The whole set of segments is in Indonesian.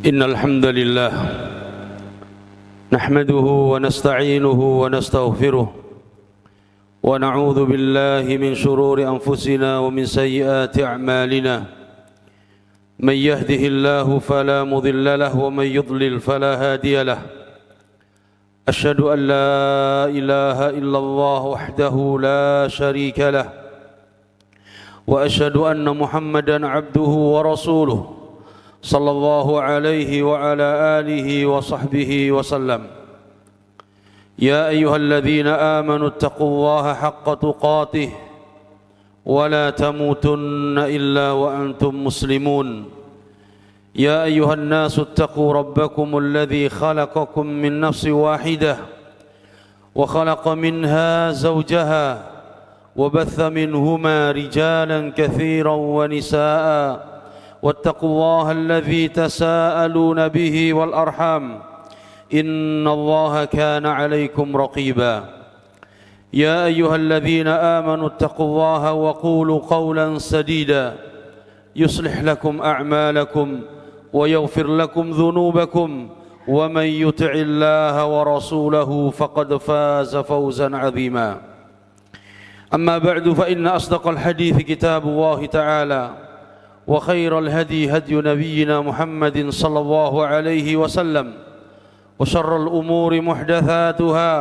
إن الحمد لله نحمده ونستعينه ونستغفره ونعوذ بالله من شرور أنفسنا ومن سيئات أعمالنا من يهده الله فلا مضل له ومن يضلل فلا هادي له أشهد أن لا إله إلا الله وحده لا شريك له وأشهد أن محمدًا عبده ورسوله صلى الله عليه وعلى آله وصحبه وسلم يا أيها الذين آمنوا اتقوا الله حق تقاته ولا تموتن إلا وأنتم مسلمون يا أيها الناس اتقوا ربكم الذي خلقكم من نفس واحدة وخلق منها زوجها وبث منهما رجالا كثيرا ونساء واتقوا الله الذي تساءلون به والأرحام إن الله كان عليكم رقيبا يا أيها الذين آمنوا اتقوا الله وقولوا قولا سديدا يصلح لكم أعمالكم ويغفر لكم ذنوبكم ومن يطع الله ورسوله فقد فاز فوزا عظيما أما بعد فإن أصدق الحديث كتاب الله تعالى وخير الهدي هدي نبينا محمد صلى الله عليه وسلم وشر الأمور محدثاتها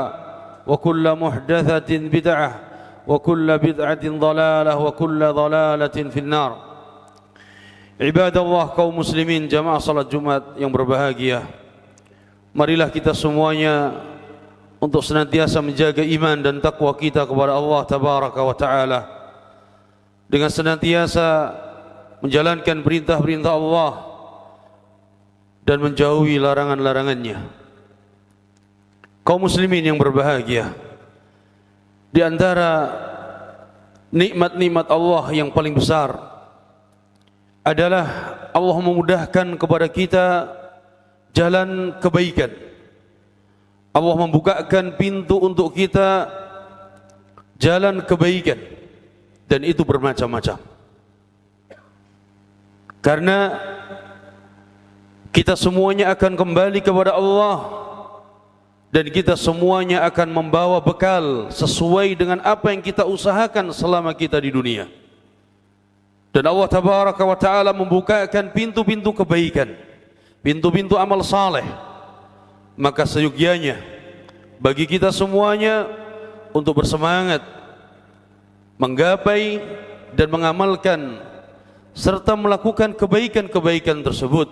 وكل محدثة بدعة وكل بدعة ضلالة وكل ضلالة في النار. عباد الله, kaum muslimin jamaah salat Jumat yang berbahagia, marilah kita semuanya untuk senantiasa menjaga iman dan takwa kita kepada Allah Tabaraka wa Ta'ala dengan senantiasa menjalankan perintah-perintah Allah dan menjauhi larangan-larangannya. Kaum muslimin yang berbahagia, di antara nikmat-nikmat Allah yang paling besar adalah Allah memudahkan kepada kita jalan kebaikan. Allah membukakan pintu untuk kita jalan kebaikan, dan itu bermacam-macam. Karena kita semuanya akan kembali kepada Allah, dan kita semuanya akan membawa bekal sesuai dengan apa yang kita usahakan selama kita di dunia. Dan Allah Tabaraka wa Ta'ala membukakan pintu-pintu kebaikan, pintu-pintu amal saleh. Maka seyogyanya bagi kita semuanya untuk bersemangat menggapai dan mengamalkan serta melakukan kebaikan-kebaikan tersebut,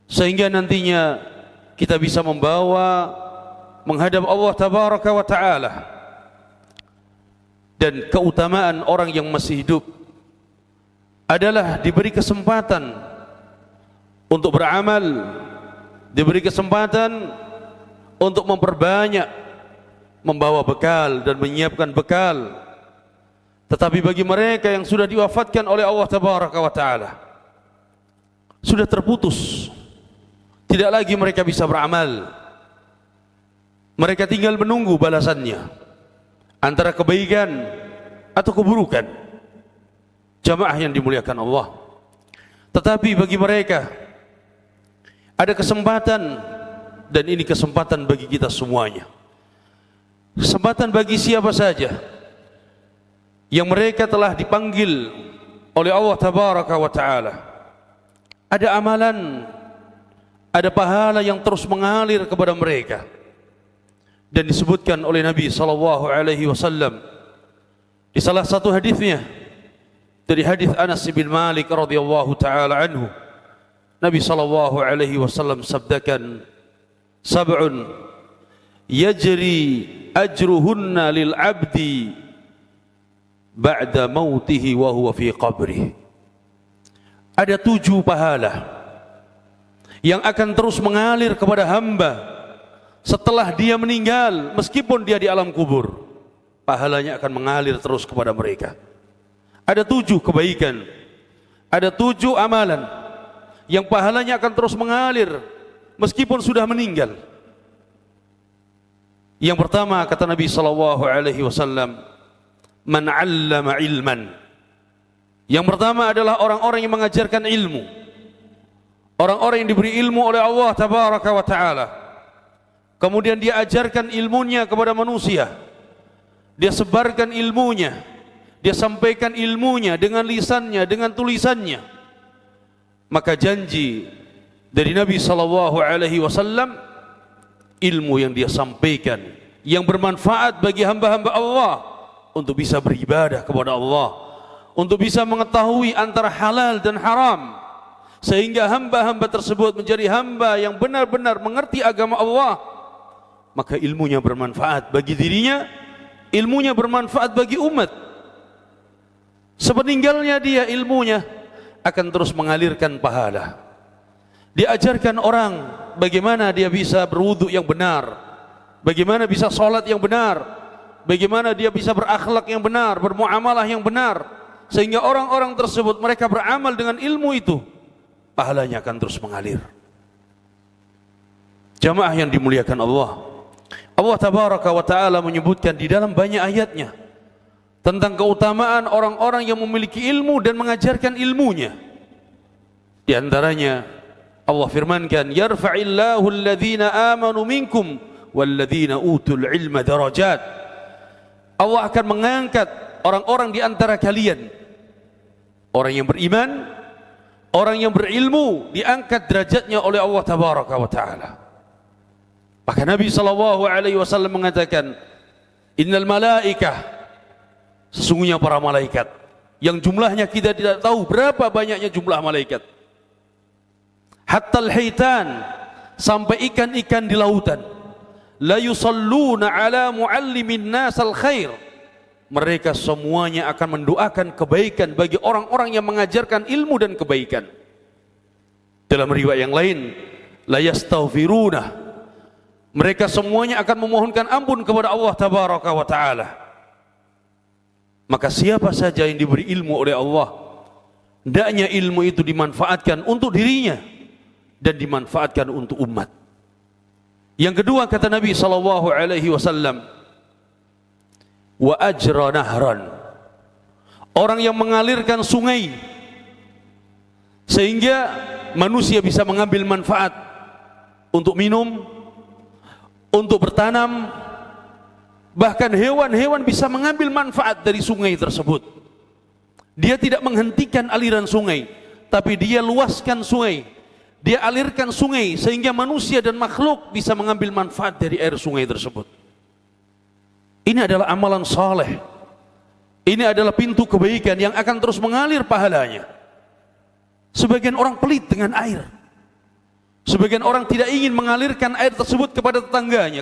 sehingga nantinya kita bisa membawa menghadap Allah Tabaraka wa Ta'ala. Dan keutamaan orang yang masih hidup adalah diberi kesempatan untuk beramal, diberi kesempatan untuk memperbanyak, membawa bekal dan menyiapkan bekal. Tetapi bagi mereka yang sudah diwafatkan oleh Allah Tabaraka wa Ta'ala, sudah terputus, tidak lagi mereka bisa beramal. Mereka tinggal menunggu balasannya, antara kebaikan atau keburukan. Jamaah yang dimuliakan Allah. Tetapi bagi mereka ada kesempatan, dan ini kesempatan bagi kita semuanya. Kesempatan bagi siapa saja yang mereka telah dipanggil oleh Allah Tabaraka wa Ta'ala. Ada amalan, ada pahala yang terus mengalir kepada mereka. Dan disebutkan oleh Nabi SAW di salah satu hadisnya, dari hadis Anas bin Malik radhiyallahu ta'ala anhu, Nabi SAW sabdakan, sab'un yajri ajruhunna lil abdi ba'da mautihi wa huwa fi qabrih. Ada 7 pahala yang akan terus mengalir kepada hamba setelah dia meninggal, meskipun dia di alam kubur. Pahalanya akan mengalir terus kepada mereka. Ada 7 kebaikan, ada 7 amalan yang pahalanya akan terus mengalir meskipun sudah meninggal. Yang pertama, kata Nabi SAW, man 'allama ilman. Yang pertama adalah orang-orang yang mengajarkan ilmu. orang-orang yang diberi ilmu oleh Allah tabaraka wa taala, kemudian dia ajarkan ilmunya kepada manusia, dia sebarkan ilmunya, dia sampaikan ilmunya dengan lisannya, dengan tulisannya, maka janji dari Nabi sallallahu alaihi wasallam, ilmu yang dia sampaikan yang bermanfaat bagi hamba-hamba Allah untuk bisa beribadah kepada Allah, untuk bisa mengetahui antara halal dan haram, sehingga hamba-hamba tersebut menjadi hamba yang benar-benar mengerti agama Allah, maka ilmunya bermanfaat bagi dirinya, ilmunya bermanfaat bagi umat. Sepeninggalnya dia, ilmunya akan terus mengalirkan pahala. Diajarkan orang bagaimana dia bisa berwudu yang benar, bagaimana bisa sholat yang benar, bagaimana dia bisa berakhlak yang benar, bermuamalah yang benar, sehingga orang-orang tersebut mereka beramal dengan ilmu itu, pahalanya akan terus mengalir. Jamaah yang dimuliakan Allah, Allah tabaraka wa ta'ala menyebutkan di dalam banyak ayatnya tentang keutamaan orang-orang yang memiliki ilmu dan mengajarkan ilmunya. Di antaranya Allah firmankan, yarfa'illahu alladhina amanu minkum walladhina utul ilma darajat. Allah akan mengangkat orang-orang di antara kalian, orang yang beriman, orang yang berilmu, diangkat derajatnya oleh Allah tabaraka wa ta'ala. Maka Nabi sallallahu alaihi wasallam mengatakan, innal malaikah, sesungguhnya para malaikat yang jumlahnya kita tidak tahu berapa banyaknya jumlah malaikat, hatta al-hitan, sampai ikan-ikan di lautan, la yusalluna ala muallimin nasal khair, mereka semuanya akan mendoakan kebaikan bagi orang-orang yang mengajarkan ilmu dan kebaikan. Dalam riwayat yang lain, la yastaghfiruna, mereka semuanya akan memohonkan ampun kepada Allah tabaraka wa ta'ala. Maka siapa saja yang diberi ilmu oleh Allah, hendaknya ilmu itu dimanfaatkan untuk dirinya dan dimanfaatkan untuk umat. Yang kedua, kata Nabi sallallahu alaihi wasallam, wa ajra nahran, orang yang mengalirkan sungai sehingga manusia bisa mengambil manfaat untuk minum, untuk bertanam, bahkan hewan-hewan bisa mengambil manfaat dari sungai tersebut. Dia tidak menghentikan aliran sungai, tapi dia luaskan sungai, dia alirkan sungai sehingga manusia dan makhluk bisa mengambil manfaat dari air sungai tersebut. Ini adalah amalan saleh. Ini adalah pintu kebaikan yang akan terus mengalir pahalanya. Sebagian orang pelit dengan air. Sebagian orang tidak ingin mengalirkan air tersebut kepada tetangganya,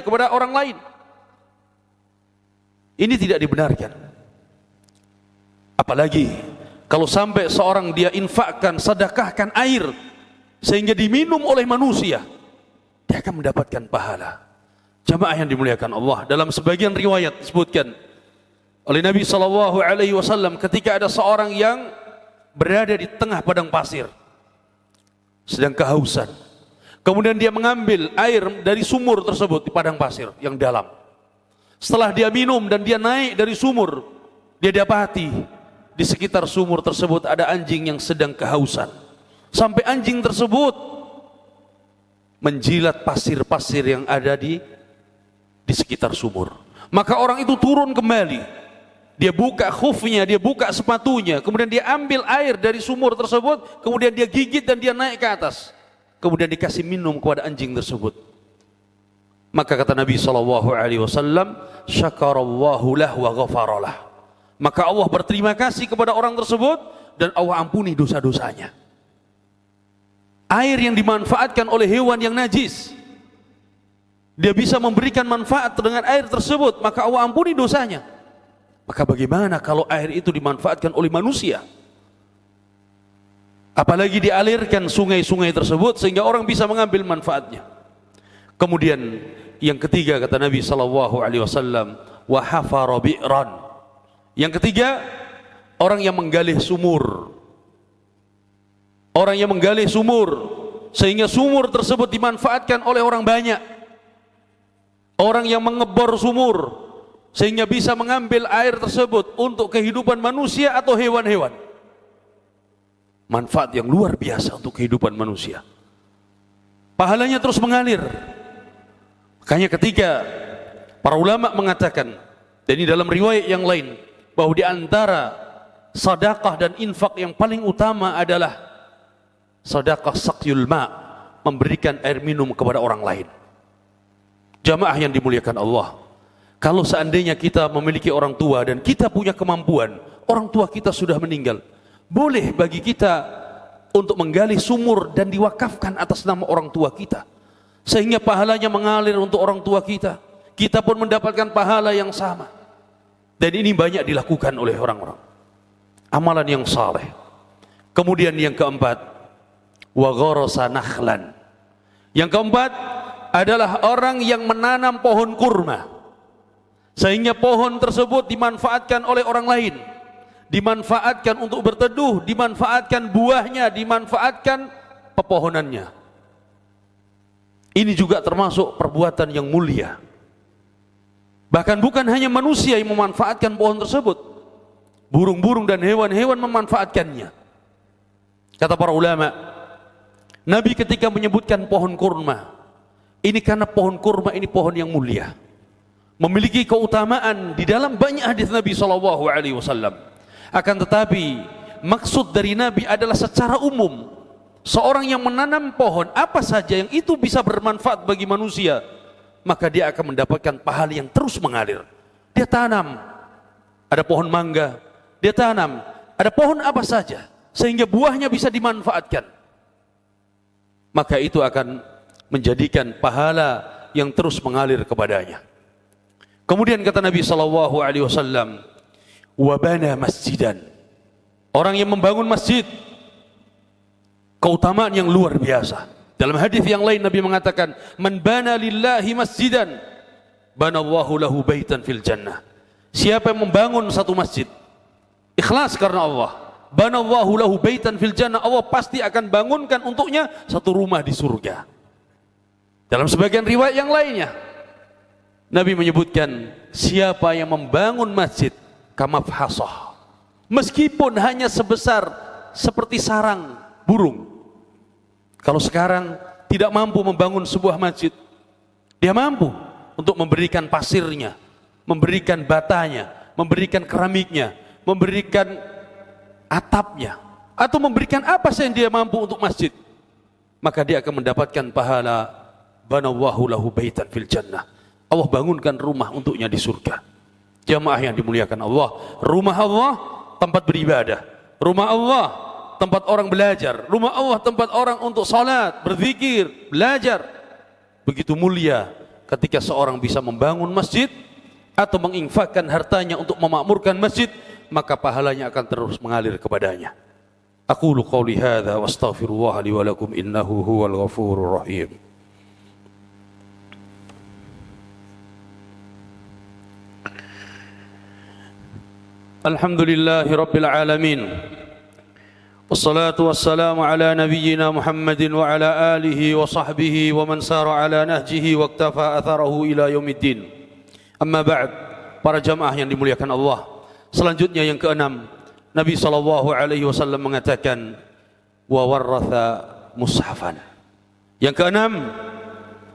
kepada orang lain. Ini tidak dibenarkan. Apalagi kalau sampai seorang dia infakkan, sedekahkan air sehingga diminum oleh manusia, dia akan mendapatkan pahala. Jamaah yang dimuliakan Allah, dalam sebagian riwayat disebutkan oleh Nabi sallallahu alaihi wasallam, ketika ada seorang yang berada di tengah padang pasir sedang kehausan, kemudian dia mengambil air dari sumur tersebut di padang pasir yang dalam. Setelah dia minum dan dia naik dari sumur, dia dapati di sekitar sumur tersebut ada anjing yang sedang kehausan, sampai anjing tersebut menjilat pasir-pasir yang ada di sekitar sumur. Maka orang itu turun kembali, dia buka khufnya, dia buka sepatunya, kemudian dia ambil air dari sumur tersebut, kemudian dia gigit dan dia naik ke atas, kemudian dikasih minum kepada anjing tersebut. Maka kata Nabi SAW, syakarallahu lah wa ghafaralah, maka Allah berterima kasih kepada orang tersebut dan Allah ampuni dosa-dosanya. Air yang dimanfaatkan oleh hewan yang najis, dia bisa memberikan manfaat dengan air tersebut, maka Allah ampuni dosanya. Maka bagaimana kalau air itu dimanfaatkan oleh manusia? Apalagi dialirkan sungai-sungai tersebut sehingga orang bisa mengambil manfaatnya. Kemudian yang ketiga, kata Nabi sallallahu alaihi wasallam, wa hafara bi'ran. Yang ketiga, orang yang menggali sumur. Orang yang menggali sumur sehingga sumur tersebut dimanfaatkan oleh orang banyak. Orang yang mengebor sumur sehingga bisa mengambil air tersebut untuk kehidupan manusia atau hewan-hewan. manfaat yang luar biasa untuk kehidupan manusia. Pahalanya terus mengalir. Makanya ketika para ulama mengatakan, dan ini dalam riwayat yang lain, bahwa di antara sedekah dan infak yang paling utama adalah sedekah saqyul ma, memberikan air minum kepada orang lain. Jamaah yang dimuliakan Allah, kalau seandainya kita memiliki orang tua dan kita punya kemampuan, orang tua kita sudah meninggal, boleh bagi kita untuk menggali sumur dan diwakafkan atas nama orang tua kita, sehingga pahalanya mengalir untuk orang tua kita. Kita pun mendapatkan pahala yang sama. Dan ini banyak dilakukan oleh orang-orang, amalan yang saleh. Kemudian yang keempat, wa gharasa nakhlan. Yang keempat adalah orang yang menanam pohon kurma, sehingga pohon tersebut dimanfaatkan oleh orang lain, dimanfaatkan untuk berteduh, dimanfaatkan buahnya, dimanfaatkan pepohonannya. Ini juga termasuk perbuatan yang mulia. Bahkan bukan hanya manusia yang memanfaatkan pohon tersebut, burung-burung dan hewan-hewan memanfaatkannya. Kata para ulama, Nabi ketika menyebutkan pohon kurma, ini karena pohon kurma ini pohon yang mulia, memiliki keutamaan di dalam banyak hadis Nabi SAW. Akan tetapi maksud dari Nabi adalah secara umum, seorang yang menanam pohon apa saja yang itu bisa bermanfaat bagi manusia, maka dia akan mendapatkan pahala yang terus mengalir. Dia tanam, ada pohon mangga, dia tanam, ada pohon apa saja, sehingga buahnya bisa dimanfaatkan, maka itu akan menjadikan pahala yang terus mengalir kepadanya. Kemudian kata Nabi SAW, wabana masjidan, orang yang membangun masjid, keutamaan yang luar biasa. Dalam hadis yang lain Nabi mengatakan, man bana lillahi masjidan, banallahu lahu baitan fil jannah. Siapa yang membangun satu masjid ikhlas karena Allah, banallahu lahu baitan fil jannah, Allah pasti akan bangunkan untuknya satu rumah di surga. Dalam sebagian riwayat yang lainnya Nabi menyebutkan, siapa yang membangun masjid kamafhasah, meskipun hanya sebesar seperti sarang burung. Kalau sekarang tidak mampu membangun sebuah masjid, dia mampu untuk memberikan pasirnya, memberikan batanya, memberikan keramiknya, memberikan atapnya, atau memberikan apa saja yang dia mampu untuk masjid, maka dia akan mendapatkan pahala banallahu lahu baitan fil jannah. Allah bangunkan rumah untuknya di surga. Jamaah yang dimuliakan Allah, rumah Allah tempat beribadah, rumah Allah tempat orang belajar, rumah Allah tempat orang untuk salat, berzikir, belajar. Begitu mulia ketika seorang bisa membangun masjid atau menginfakkan hartanya untuk memakmurkan masjid, maka pahalanya akan terus mengalir kepadanya. Aqulu qouli hadza wa astaghfirullah li wa lakum innahu huwal ghafurur rahim. Alhamdulillahi rabbil alamin. Wassalatu wassalamu ala nabiyyina Muhammadin wa ala alihi wa sahbihi wa man sara ala nahjihi wa iktafa atharahu ila yaumiddin. Amma ba'd, para jamaah yang dimuliakan Allah. Selanjutnya yang keenam, Nabi SAW mengatakan, wa warratha mushafan. Yang keenam,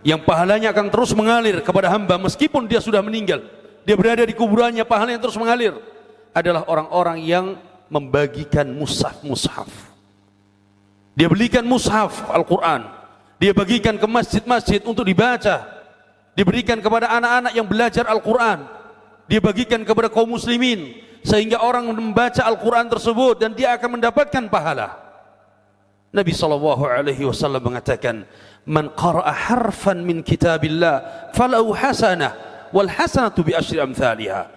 yang pahalanya akan terus mengalir kepada hamba meskipun dia sudah meninggal, dia berada di kuburannya, pahalanya terus mengalir, adalah orang-orang yang membagikan mushaf. Dia belikan mushaf Al-Quran, dia bagikan ke masjid-masjid untuk dibaca, diberikan kepada anak-anak yang belajar Al-Quran, dia bagikan kepada kaum muslimin, sehingga orang membaca Al-Quran tersebut dan dia akan mendapatkan pahala. Nabi SAW mengatakan, man qara'a harfan min kitabillah falahu hasanah wal hasanatu bi asyri amthaliha.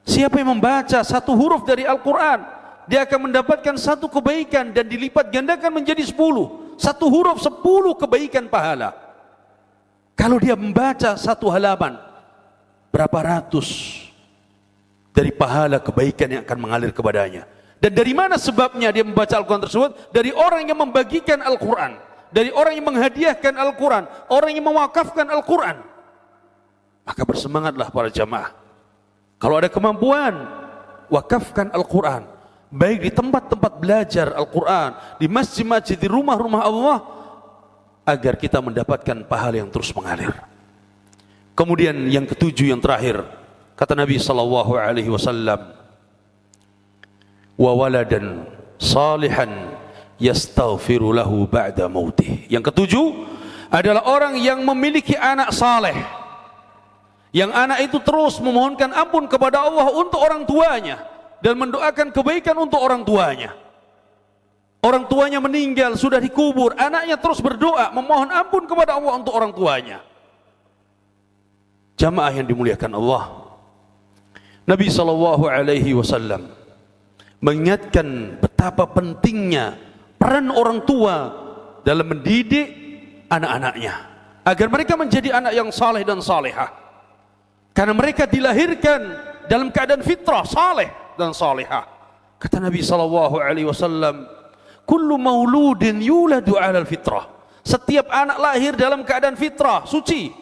Siapa yang membaca satu huruf dari Al-Quran, dia akan mendapatkan satu kebaikan dan dilipat gandakan menjadi 10. Satu huruf 10 kebaikan pahala. Kalau dia membaca satu halaman, berapa ratus dari pahala kebaikan yang akan mengalir kepadanya. Dan dari mana sebabnya dia membaca Al-Quran tersebut? Dari orang yang membagikan Al-Quran, dari orang yang menghadiahkan Al-Quran, orang yang mewakafkan Al-Quran. Maka bersemangatlah para jamaah. Kalau ada kemampuan, wakafkan Al-Quran, baik di tempat-tempat belajar Al-Quran, di masjid-masjid, di rumah-rumah Allah, agar kita mendapatkan pahala yang terus mengalir. Kemudian yang ketujuh, yang terakhir, kata Nabi sallallahu alaihi wasallam, wa waladan salihan yastaghfiru lahu ba'da mautih. Yang ketujuh adalah orang yang memiliki anak saleh, yang anak itu terus memohonkan ampun kepada Allah untuk orang tuanya dan mendoakan kebaikan untuk orang tuanya. Orang tuanya meninggal, sudah dikubur, anaknya terus berdoa memohon ampun kepada Allah untuk orang tuanya. Jamaah yang dimuliakan Allah, Nabi sallallahu alaihi wasallam mengingatkan betapa pentingnya peran orang tua dalam mendidik anak-anaknya agar mereka menjadi anak yang saleh dan salehah. Karena mereka dilahirkan dalam keadaan fitrah, saleh dan salehah. Kata Nabi sallallahu alaihi wasallam, kullu mauludin yuladu 'alal fitrah. Setiap anak lahir dalam keadaan fitrah, suci,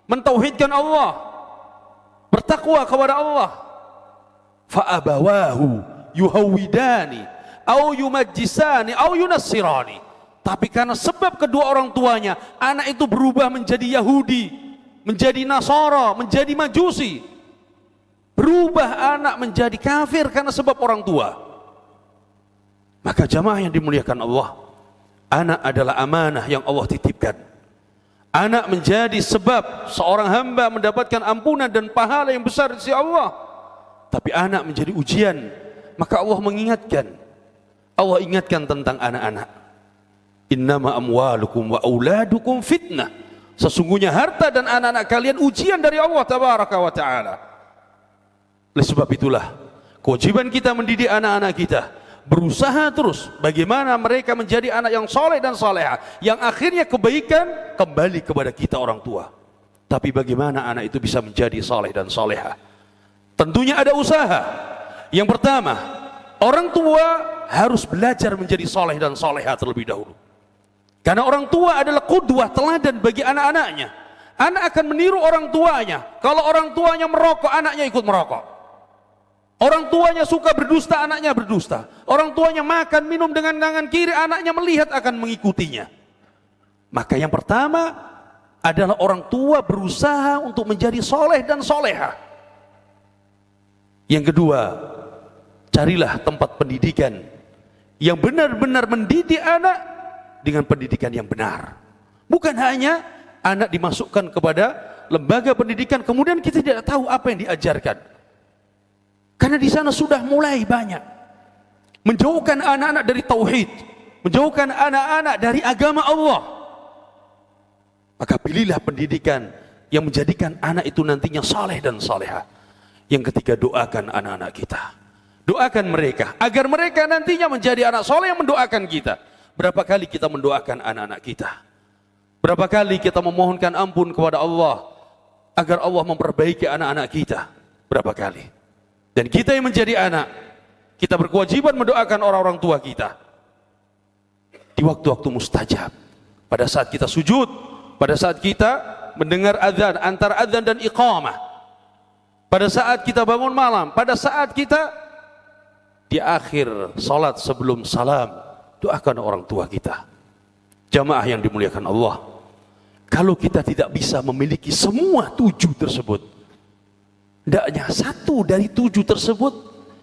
mentauhidkan Allah, bertakwa kepada Allah. Fa abawahu yuhawidani au yumajjisani au yunassirani. Tapi karena sebab kedua orang tuanya, anak itu berubah menjadi Yahudi, menjadi Nasara, menjadi Majusi. Berubah anak menjadi kafir karena sebab orang tua. Maka jamaah yang dimuliakan Allah, anak adalah amanah yang Allah titipkan. Anak menjadi sebab seorang hamba mendapatkan ampunan dan pahala yang besar di sisi Allah. Tapi anak menjadi ujian, maka Allah mengingatkan. Allah ingatkan tentang anak-anak. Innama amwalukum wa auladukum fitnah. Sesungguhnya harta dan anak-anak kalian ujian dari Allah tabaraka wa ta'ala. Oleh sebab itulah kewajiban kita mendidik anak-anak kita, berusaha terus bagaimana mereka menjadi anak yang soleh dan salehah, yang akhirnya kebaikan kembali kepada kita orang tua. Tapi bagaimana anak itu bisa menjadi saleh dan salehah? Tentunya ada usaha. Yang pertama, orang tua harus belajar menjadi saleh dan salehah terlebih dahulu. Karena orang tua adalah qudwah, teladan bagi anak-anaknya. Anak akan meniru orang tuanya. Kalau orang tuanya merokok, anaknya ikut merokok. Orang tuanya suka berdusta, anaknya berdusta. Orang tuanya makan, minum dengan tangan kiri, anaknya melihat akan mengikutinya. Maka yang pertama adalah orang tua berusaha untuk menjadi soleh dan solehah. Yang kedua, carilah tempat pendidikan yang benar-benar mendidik anak dengan pendidikan yang benar. Bukan hanya anak dimasukkan kepada lembaga pendidikan, kemudian kita tidak tahu apa yang diajarkan. Karena di sana sudah mulai banyak menjauhkan anak-anak dari tauhid, menjauhkan anak-anak dari agama Allah. Maka pilihlah pendidikan yang menjadikan anak itu nantinya saleh dan salehah. Yang ketiga, doakan anak-anak kita. Doakan mereka agar mereka nantinya menjadi anak saleh yang mendoakan kita. Berapa kali kita mendoakan anak-anak kita? Berapa kali kita memohonkan ampun kepada Allah agar Allah memperbaiki anak-anak kita? Berapa kali? Dan kita yang menjadi anak, kita berkewajiban mendoakan orang-orang tua kita di waktu-waktu mustajab. Pada saat kita sujud, pada saat kita mendengar azan, antara azan dan iqamah, pada saat kita bangun malam, pada saat kita di akhir salat sebelum salam, doakan orang tua kita. Jamaah yang dimuliakan Allah, kalau kita tidak bisa memiliki semua 7 tersebut, hendaknya 1 dari 7 tersebut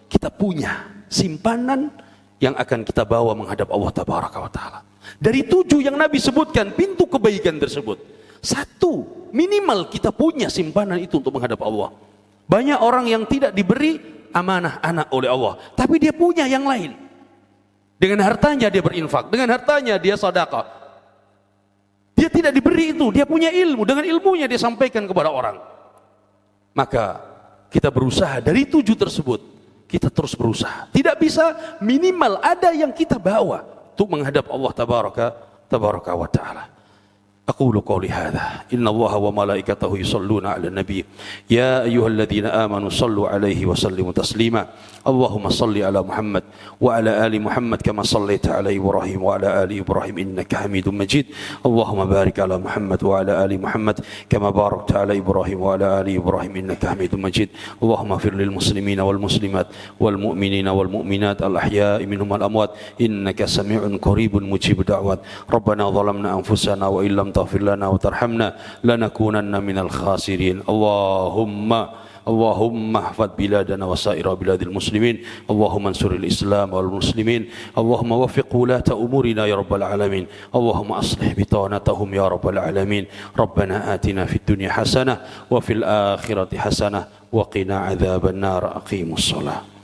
kita punya simpanan yang akan kita bawa menghadap Allah tabaraka wa ta'ala. Dari 7 yang Nabi sebutkan pintu kebaikan tersebut, 1 minimal kita punya simpanan itu untuk menghadap Allah. Banyak orang yang tidak diberi amanah anak oleh Allah, tapi dia punya yang lain. Dengan hartanya dia berinfak, dengan hartanya dia sedekah. Dia tidak diberi itu, dia punya ilmu, dengan ilmunya dia sampaikan kepada orang. Maka kita berusaha dari 7 tersebut, kita terus berusaha. Tidak bisa, minimal ada yang kita bawa untuk menghadap Allah tabaraka wa ta'ala. أقول قولي هذا إن الله وملائكته يصلون على النبي يا أيها الذين آمنوا صلوا عليه وسلموا تسليما اللهم صل على محمد وعلى آل محمد كما صليت على إبراهيم وعلى آل إبراهيم إنك حميد مجيد اللهم بارك على محمد وعلى آل محمد كما باركت على إبراهيم وعلى آل إبراهيم إنك حميد مجيد اللهم اغفر للمسلمين والمسلمات والمؤمنين والمؤمنات الأحياء منهم والأموات إنك سميع قريب مجيب دعوات ربنا ظلمنا أنفسنا وإن لم تغفر لنا وترحمنا لنكونن من الخاسرين اللهم احفظ بلادنا وسائر بلاد المسلمين اللهم انصر الإسلام والمسلمين اللهم وفق ولاة أمورنا يا رب العالمين اللهم أصلح بطانتهم يا رب العالمين ربنا آتنا في الدنيا حسنة وفي الآخرة حسنة وقنا عذاب النار أقيموا الصلاة